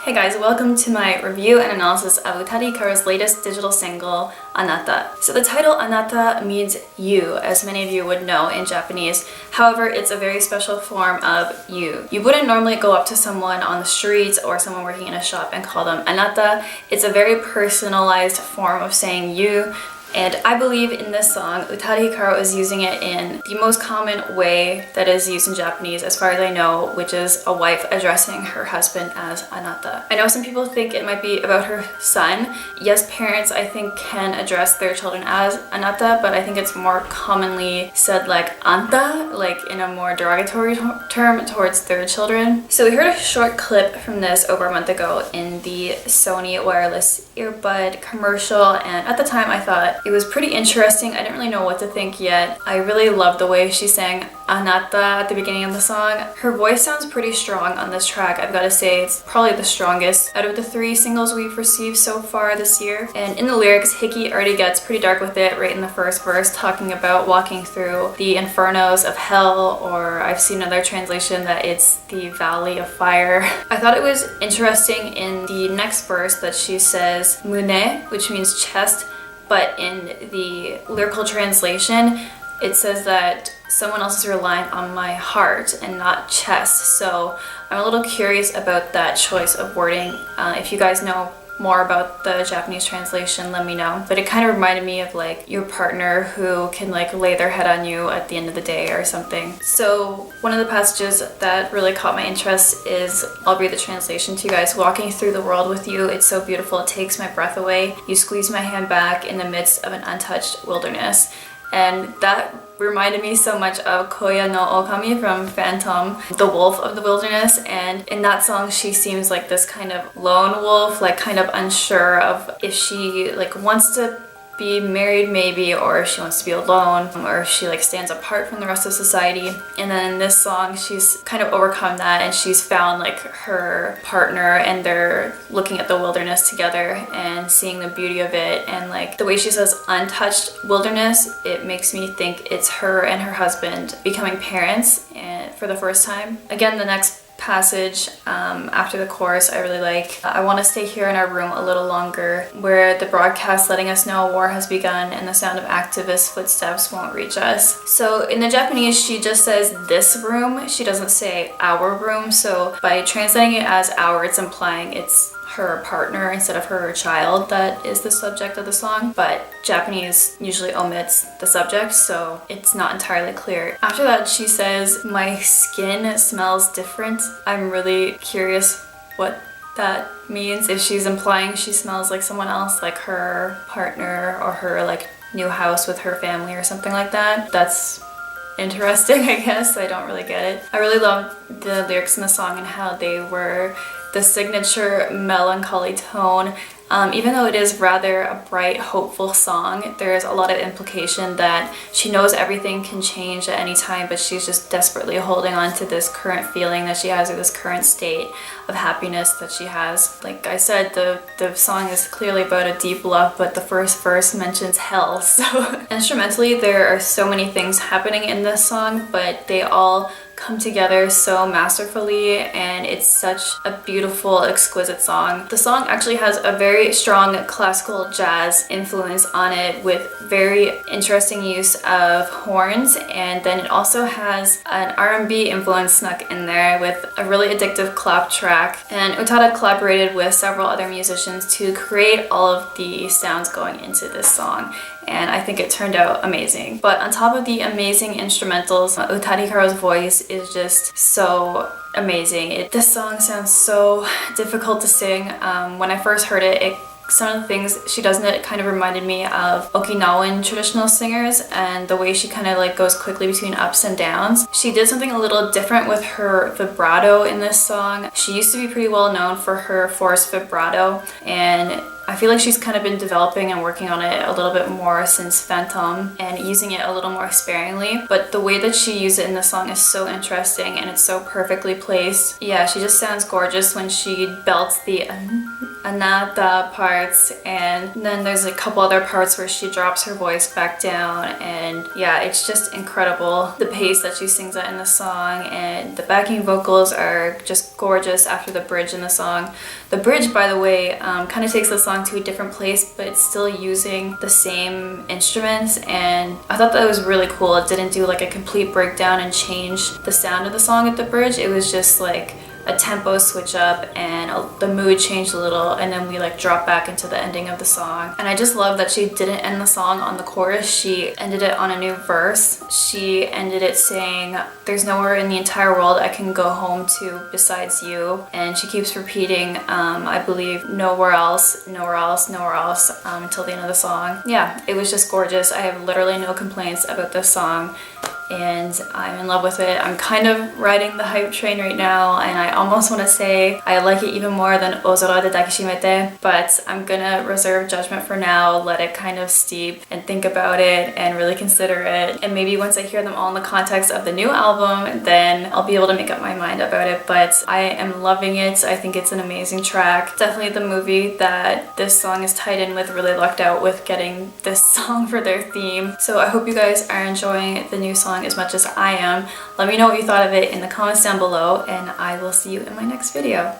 Hey guys, welcome to my review and analysis of Utada Hikaru's latest digital single, Anata. So the title Anata means you, as many of you would know in Japanese. However, it's a very special form of you. You wouldn't normally go up to someone on the streets or someone working in a shop and call them Anata. It's a very personalized form of saying you. And I believe in this song, Utada Hikaru is using it in the most common way that is used in Japanese, as far as I know, which is a wife addressing her husband as Anata. I know some people think it might be about her son. Yes, parents, I think, can address their children as Anata, but I think it's more commonly said like Anta, like in a more derogatory term towards their children. So we heard a short clip from this over a month ago in the Sony wireless earbud commercial, and at the time I thought it was pretty interesting. I didn't really know what to think yet. I really loved the way she sang Anata at the beginning of the song. Her voice sounds pretty strong on this track, I've got to say. It's probably the strongest out of the 3 singles we've received so far this year. And in the lyrics, Hiki already gets pretty dark with it right in the first verse, talking about walking through the infernos of hell, or I've seen another translation that it's the valley of fire. I thought it was interesting in the next verse that she says mune, which means chest, but in the lyrical translation, it says that someone else is relying on my heart and not chest. So I'm a little curious about that choice of wording. If you guys know more about the Japanese translation, let me know. But it kind of reminded me of like your partner who can like lay their head on you at the end of the day or something. So one of the passages that really caught my interest is, I'll read the translation to you guys. Walking through the world with you, it's so beautiful, it takes my breath away. You squeeze my hand back in the midst of an untouched wilderness. And that reminded me so much of Koya no Okami from Fantôme, the wolf of the wilderness. And in that song, she seems like this kind of lone wolf, like kind of unsure of if she like wants to be married maybe, or if she wants to be alone, or if she like stands apart from the rest of society. And then in this song, she's kind of overcome that and she's found like her partner, and they're looking at the wilderness together and seeing the beauty of it. And like the way she says untouched wilderness, it makes me think it's her and her husband becoming parents and for the first time. Again, the next passage after the chorus I really like. I want to stay here in our room a little longer, where the broadcast letting us know a war has begun and the sound of activists' footsteps won't reach us. So in the Japanese, she just says this room, she doesn't say our room. So by translating it as our, it's implying it's her partner instead of her child that is the subject of the song, but Japanese usually omits the subject, so it's not entirely clear. After that, she says, my skin smells different. I'm really curious what that means, if she's implying she smells like someone else, like her partner or her like new house with her family or something like that. That's interesting, I guess. I don't really get it. I really love the lyrics in the song and how they were the signature melancholy tone. Even though it is rather a bright, hopeful song, there's a lot of implication that she knows everything can change at any time, but she's just desperately holding on to this current feeling that she has, or this current state of happiness that she has. Like I said, the song is clearly about a deep love, but the first verse mentions hell. So instrumentally, there are so many things happening in this song, but they all come together so masterfully, and it's such a beautiful, exquisite song. The song actually has a very strong classical jazz influence on it, with very interesting use of horns, and then it also has an R&B influence snuck in there with a really addictive clap track. And Utada collaborated with several other musicians to create all of the sounds going into this song, and I think it turned out amazing. But on top of the amazing instrumentals, Utada Hikaru's voice is just so amazing. This song sounds so difficult to sing. When I first heard it, some of the things she does in it kind of reminded me of Okinawan traditional singers, and the way she kind of like goes quickly between ups and downs. She did something a little different with her vibrato in this song. She used to be pretty well known for her forced vibrato, and I feel like she's kind of been developing and working on it a little bit more since Fantôme and using it a little more sparingly. But the way that she used it in the song is so interesting and it's so perfectly placed. Yeah, she just sounds gorgeous when she belts the Anata parts, and then there's a couple other parts where she drops her voice back down, and yeah, it's just incredible, the pace that she sings at in the song, and the backing vocals are just gorgeous after the bridge in the song. The bridge, by the way, kind of takes the song to a different place, but it's still using the same instruments, and I thought that was really cool. It didn't do like a complete breakdown and change the sound of the song at the bridge. It was just like a tempo switch up and the mood changed a little, and then we like drop back into the ending of the song. And I just love that she didn't end the song on the chorus, she ended it on a new verse. She ended it saying, "There's nowhere in the entire world I can go home to besides you," and she keeps repeating, I believe, "nowhere else, nowhere else, nowhere else," until the end of the song. Yeah, it was just gorgeous. I have literally no complaints about this song, and I'm in love with it. I'm kind of riding the hype train right now, and I almost want to say I like it even more than OOZORA De Dakishimete, but I'm gonna reserve judgment for now, let it kind of steep and think about it and really consider it, and maybe once I hear them all in the context of the new album, then I'll be able to make up my mind about it. But I am loving it. I think it's an amazing track. Definitely the movie that this song is tied in with really lucked out with getting this song for their theme. So I hope you guys are enjoying the new song as much as I am. Let me know what you thought of it in the comments down below, and I will see you in my next video.